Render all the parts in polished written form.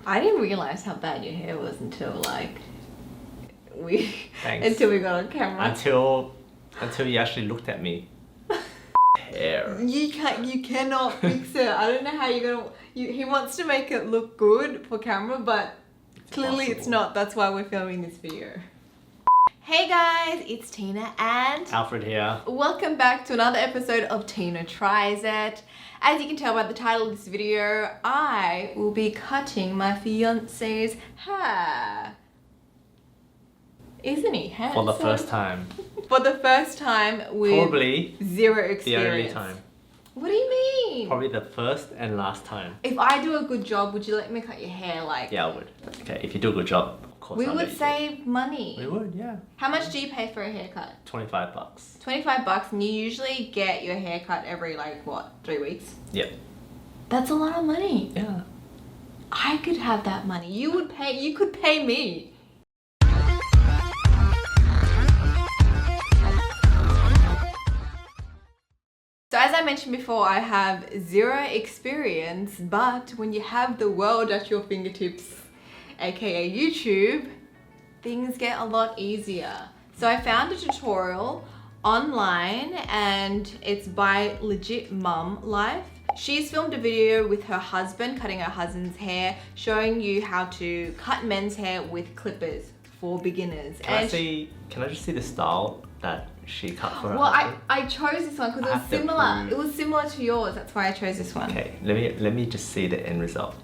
I didn't realize how bad your hair was until like Thanks. until we got on camera. Until you actually looked at me. Hair. You cannot fix it. I don't know how you're gonna. He wants to make it look good for camera, but clearly it's not. That's why we're filming this video. Hey guys, it's Tina and Alfred here. welcome back to another episode of Tina Tries It. As you can tell by the title of this video, I will be cutting my fiance's hair. Isn't he handsome? For the first time. For the first time with Probably zero experience. the only time. What do you mean? Probably the first and last time. If I do a good job, would you let me cut your hair? Like, Yeah, I would. Okay, if you do a good job, of course. we I'll would let you save money. do it. We would, yeah. How much do you pay for a haircut? $25. 25 bucks, and you usually get your hair cut every like what, 3 weeks? Yep. That's a lot of money. Yeah. I could have that money. You could pay me. So as I mentioned before, I have zero experience, but when you have the world at your fingertips, aka YouTube, things get a lot easier. So I found a tutorial online and it's by Legit Mum Life. She's filmed a video with her husband, cutting her husband's hair, showing you how to cut men's hair with clippers for beginners. Can I just see the style that she cut for her Well, husband? I chose this one because it was similar. It was similar to yours. That's why I chose this one. Okay, let me just see the end result.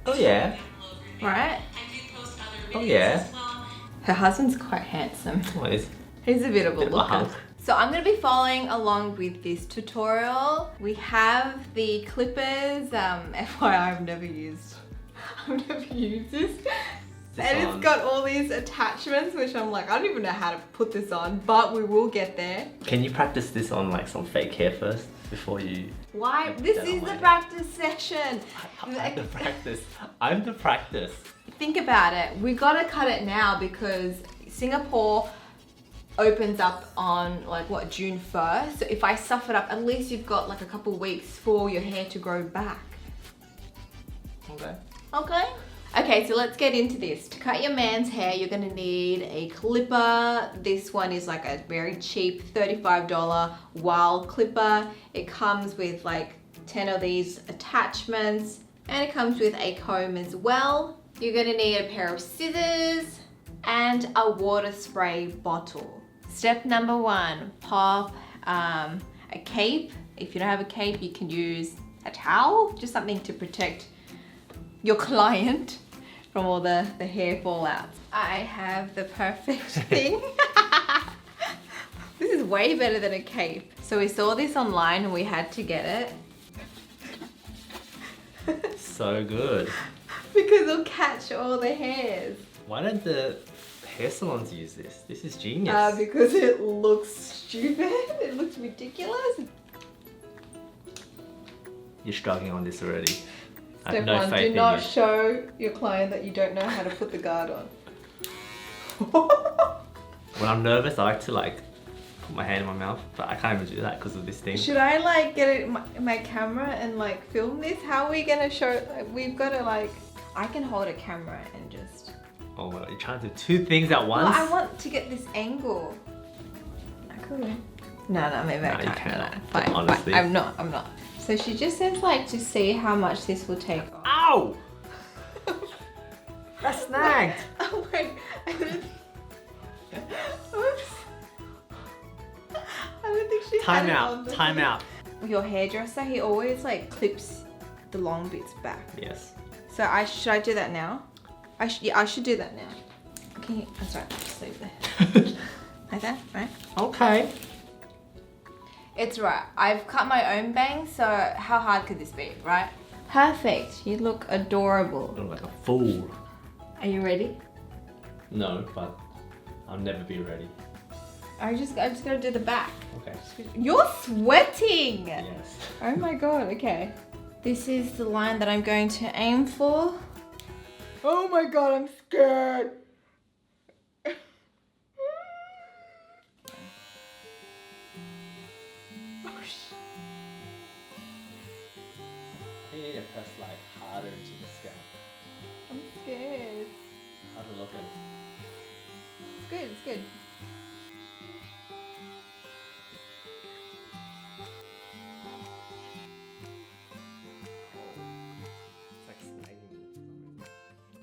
Oh yeah. Right? Oh yeah. Her husband's quite handsome. What is? He's a bit of a Bit of a looker. hunk. So I'm going to be following along with this tutorial. We have the clippers. FYI, I've never used this. And it's got all these attachments, which I'm like, I don't even know how to put this on, but we will get there. Can you practice this on like some fake hair first before you? Why? This is the practice session. I'm the practice. I'm the practice. Think about it. We gotta cut it now because Singapore opens up on like what, June 1st. So if I stuff it up, at least you've got like a couple weeks for your hair to grow back. Okay. Okay. Okay, so let's get into this. To cut your man's hair, you're gonna need a clipper. This one is like a very cheap $35 Wild clipper. It comes with like 10 of these attachments and it comes with a comb as well. You're gonna need a pair of scissors and a water spray bottle. Step number 1, pop a cape. If you don't have a cape, you can use a towel, just something to protect your client from all the hair fallout. I have the perfect thing. This is way better than a cape. So we saw this online and we had to get it. So good. Because it'll catch all the hairs. Why don't the hair salons use this? This is genius. Because it looks stupid. It looks ridiculous. You're struggling on this already. I have Step no 1, faith do in not you. show your client that you don't know how to put the guard on. When I'm nervous, I like to like put my hand in my mouth, but I can't even do that because of this thing. Should I like get it in my camera and like film this? How are we gonna show, we've gotta like, I can hold a camera and just. Oh my god, you're trying to do 2 things at once? Well, I want to get this angle. I could. No, maybe I No, you can't. cannot. Fine, Honestly. fine. I'm not. So she just says like to see how much this will take off. Ow! That snagged! Oh wait, oops. I don't think she Time had it out, on the time thing. out. Your hairdresser, he always like clips the long bits back. Yes. So should I do that now? Yeah, I should do that now. Okay, that's right. Just leave there. Like that, right? Okay. It's right. I've cut my own bangs, so how hard could this be, right? Perfect. You look adorable. I look like a fool. Are you ready? No, but I'll never be ready. I just gotta do the back. Okay. You're sweating! Yes. Oh my god, okay. This is the line that I'm going to aim for. Oh my god, I'm scared. You need to press like harder into the scalp. I'm good, it's good.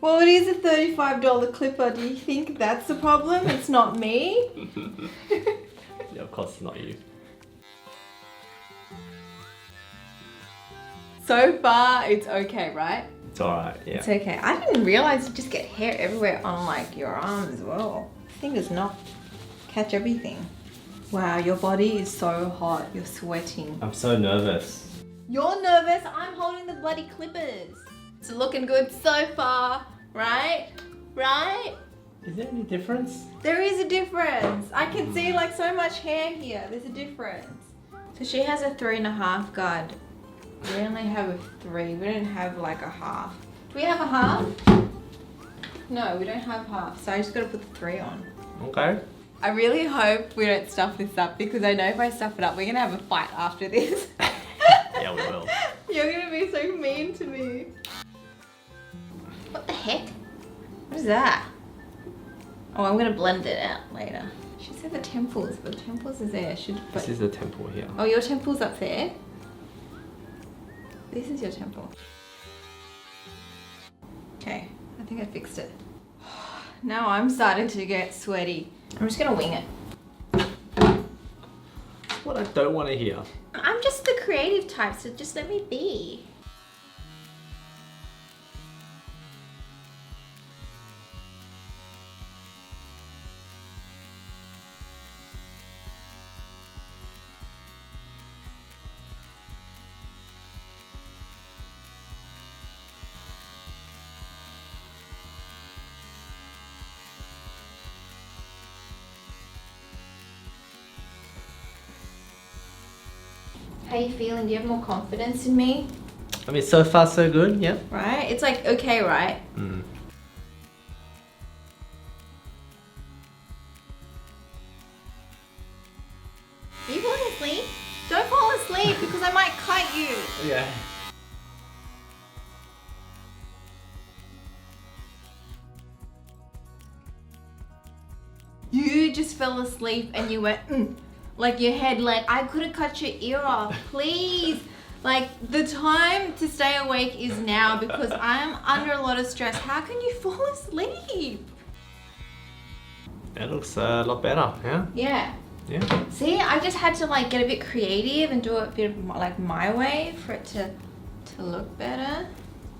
Well, it is a $35 clipper. Do you think that's the problem? It's not me? Yeah, of course it's not you. So far, it's okay, right? It's alright, yeah. It's okay. I didn't realize you just get hair everywhere on like your arm as well. Fingers not catch everything. Wow, your body is so hot. You're sweating. I'm so nervous. You're nervous. I'm holding the bloody clippers. It's looking good so far, right? Right? Is there any difference? There is a difference. I can see like so much hair here. There's a difference. So she has a 3.5 guard. We only have a 3. We don't have like a half. Do we have a half? No, we don't have half. So I just gotta put the 3 on. Okay. I really hope we don't stuff this up because I know if I stuff it up, we're gonna have a fight after this. Yeah, we will. You're gonna be so mean to me. What the heck? What is that? Oh, I'm gonna blend it out later. She said the temples, but the temples is there. This is the temple here. Oh, your temple's up there? This is your temple. Okay, I think I fixed it. Now I'm starting to get sweaty. I'm just gonna wing it. That's what I don't want to hear. I'm just the creative type, so just let me be. How you feeling? Do you have more confidence in me? I mean, so far so good, yeah. Right? It's like, okay, right? Mm. Are you falling asleep? Don't fall asleep because I might cut you. Yeah. You just fell asleep and you went, like your head, like I could have cut your ear off, please. Like the time to stay awake is now because I'm under a lot of stress. How can you fall asleep? That looks a lot better, yeah? Yeah. Yeah. See, I just had to like get a bit creative and do it a bit of, like my way for it to look better.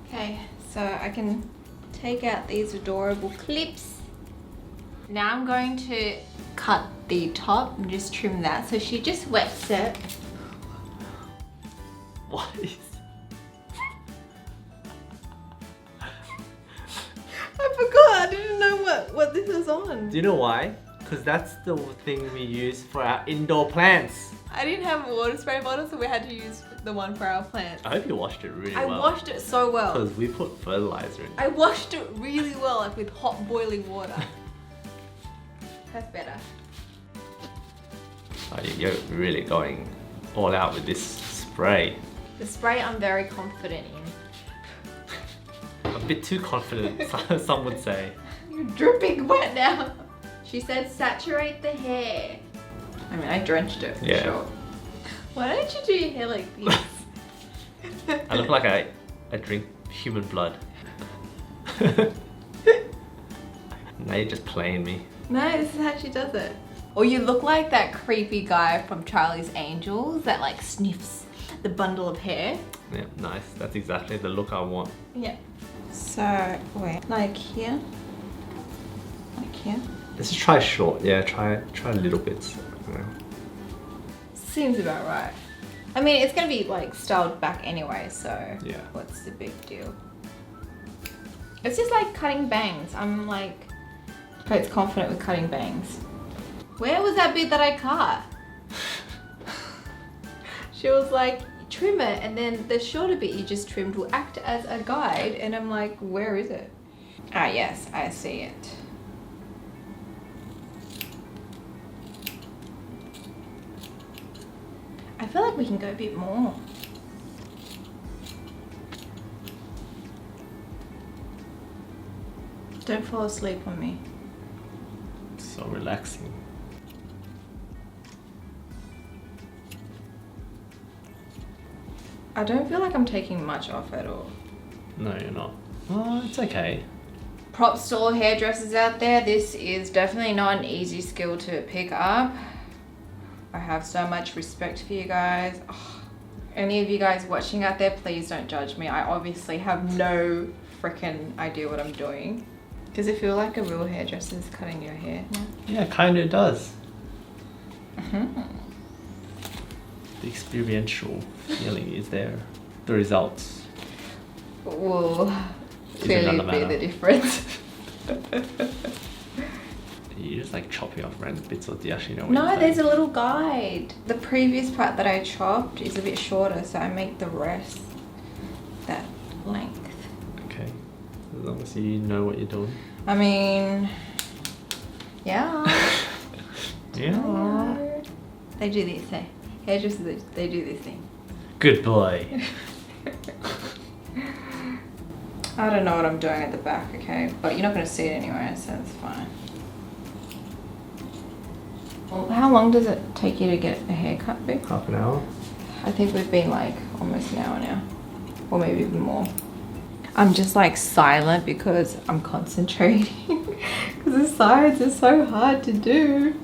Okay, so I can take out these adorable clips. Now I'm going to cut the top and just trim that. So she just wets it. What is... I forgot, I didn't know what this was on. Do you know why? Because that's the thing we use for our indoor plants. I didn't have a water spray bottle, so we had to use the one for our plants. I hope you washed it really I well. washed it so well. Because we put fertilizer in it. I washed it really well, like with hot boiling water. That's better. Oh, you're really going all out with this spray. The spray I'm very confident in. A bit too confident, some would say. You're dripping wet now. She said saturate the hair. I mean, I drenched it for sure. Why don't you do your hair like this? I look like I drink human blood. Now you're just playing me. No, this is how she does it. Or you look like that creepy guy from Charlie's Angels that like sniffs the bundle of hair. Yeah, nice. That's exactly the look I want. Yeah. So, wait, like here? Like here? Let's just try short. Yeah, try little bits. You know. Seems about right. I mean, it's gonna be like styled back anyway, so yeah. What's the big deal? It's just like cutting bangs. I'm like quite confident with cutting bangs. Where was that bit that I cut? She was like, trim it, and then the shorter bit you just trimmed will act as a guide, and I'm like, where is it? Ah, yes, I see it. I feel like we can go a bit more. Don't fall asleep on me. So relaxing. I don't feel like I'm taking much off at all. No, you're not. Oh, it's okay. Props to all hairdressers out there. This is definitely not an easy skill to pick up. I have so much respect for you guys. Oh, any of you guys watching out there, please don't judge me. I obviously have no freaking idea what I'm doing. Does it feel like a real hairdresser's cutting your hair now? Yeah, kind of does. Mm-hmm. The experiential feeling is there. The results. Will Is clearly another be matter. the difference. You just like chopping off random bits, or do you actually know what No, you're there's saying? a little guide. The previous part that I chopped is a bit shorter, so I make the rest that length. Okay. As long as you know what you're doing. I mean, yeah. Yeah. They do this, eh? Hairdressers, they do this thing. Good boy. I don't know what I'm doing at the back, okay? But you're not going to see it anyway, so it's fine. Well, how long does it take you to get a haircut, Vic? Half an hour. I think we've been like almost an hour now. Or maybe even more. I'm just like silent because I'm concentrating. Because the sides are so hard to do.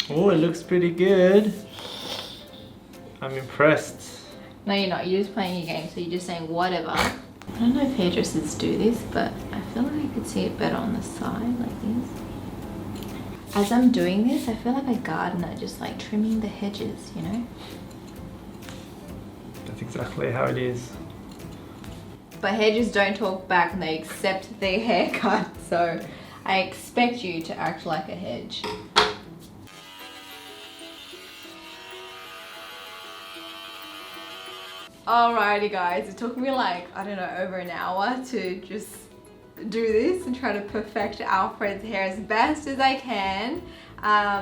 Oh, it looks pretty good. I'm impressed. No, you're not. You're just playing your game, so you're just saying whatever. I don't know if hairdressers do this, but I feel like I could see it better on the side, like this. As I'm doing this, I feel like a gardener, just like trimming the hedges, you know? That's exactly how it is. But hedges don't talk back and they accept their haircut, so I expect you to act like a hedge. Alrighty guys, it took me like, I don't know, over an hour to just do this and try to perfect Alfred's hair as best as I can.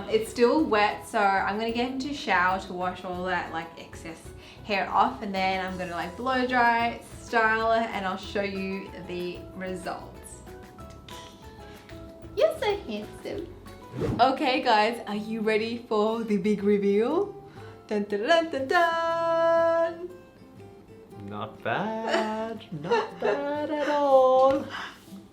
It's still wet, so I'm gonna get into the shower to wash all that like excess hair off, and then I'm gonna like blow dry it, style it, and I'll show you the results. You're so handsome. Okay guys, are you ready for the big reveal? Dun dun dun dun dun! Not bad. Not bad at all.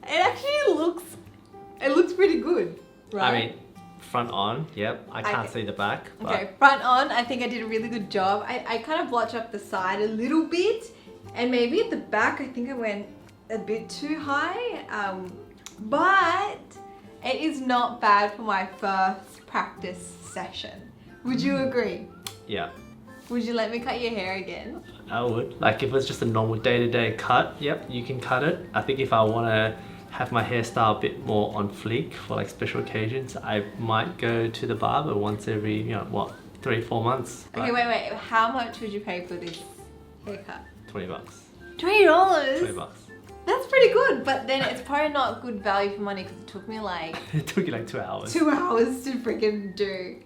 It actually looks pretty good, right? I mean, front on, yep. I can't see the back. But Okay, front on, I think I did a really good job. I kind of blotched up the side a little bit, and maybe at the back I think I went a bit too high, but it is not bad for my first practice session. Would you agree? yeah, Would you let me cut your hair again? I would. Like if it was just a normal day-to-day cut, yep, you can cut it. I think if I want to have my hairstyle a bit more on fleek for like special occasions, I might go to the barber once every, you know, what, 3-4 months. Okay, wait. How much would you pay for this haircut? $20. $20? $20. That's pretty good, but then it's probably not good value for money because it took me like It took you like 2 hours. 2 hours to freaking do.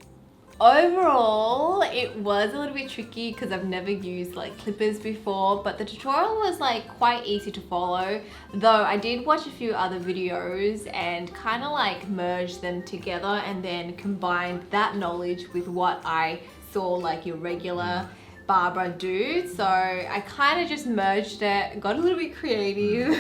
Overall, it was a little bit tricky because I've never used like clippers before, but the tutorial was like quite easy to follow, though I did watch a few other videos and kind of like merged them together and then combined that knowledge with what I saw like your regular barber do. So I kind of just merged it, got a little bit creative,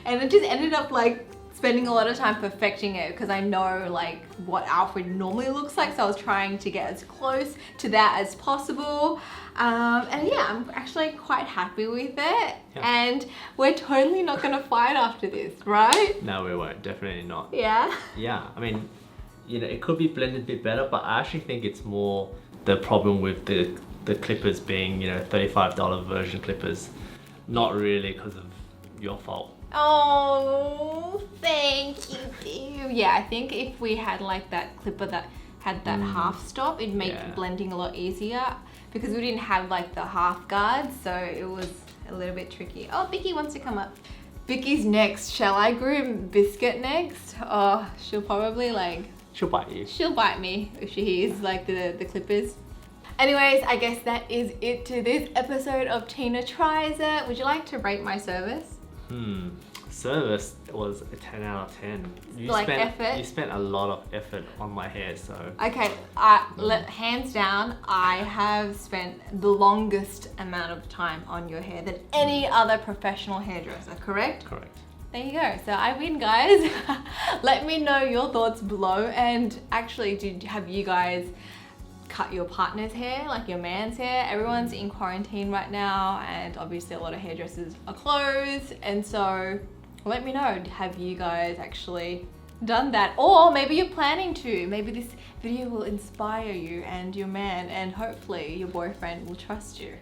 and it just ended up like spending a lot of time perfecting it because I know like what Alfred normally looks like, so I was trying to get as close to that as possible, and yeah, I'm actually quite happy with it. And we're totally not gonna fight after this, right? No, we won't. Definitely not. Yeah. Yeah, I mean, you know, it could be blended a bit better, but I actually think it's more the problem with the clippers being, you know, $35 version clippers, not really because of your fault. Oh, thank you, dear. Yeah, I think if we had like that clipper that had that half stop, it'd make blending a lot easier because we didn't have like the half guard, so it was a little bit tricky. Oh, Vicky wants to come up. Vicky's next. Shall I groom Biscuit next? Oh, she'll probably like... She'll bite you. She'll bite me if she hears like the clippers. Anyways, I guess that is it to this episode of Tina Tries It. Would you like to rate my service? service was a 10 out of 10. Effort? You spent a lot of effort on my hair, so. Okay, hands down, I have spent the longest amount of time on your hair than any other professional hairdresser, correct? Correct. There you go. So I win, guys. Let me know your thoughts below. And actually, have you guys cut your partner's hair, like your man's hair? Everyone's in quarantine right now, and obviously a lot of hairdressers are closed. And so let me know, have you guys actually done that? Or maybe you're planning to. Maybe this video will inspire you and your man, and hopefully your boyfriend will trust you.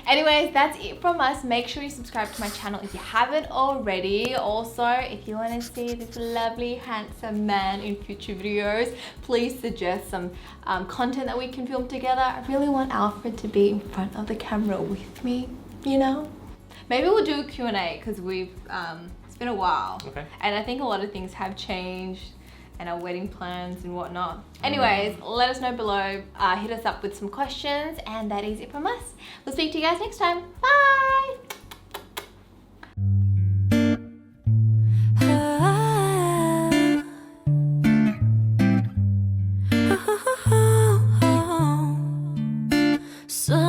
Anyways, that's it from us. Make sure you subscribe to my channel if you haven't already. Also, if you want to see this lovely, handsome man in future videos, please suggest some content that we can film together. I really want Alfred to be in front of the camera with me, you know? Maybe we'll do a Q&A because it's been a while. Okay. And I think a lot of things have changed, and our wedding plans and whatnot. Anyways, let us know below, hit us up with some questions, and that is it from us. We'll speak to you guys next time. Bye! So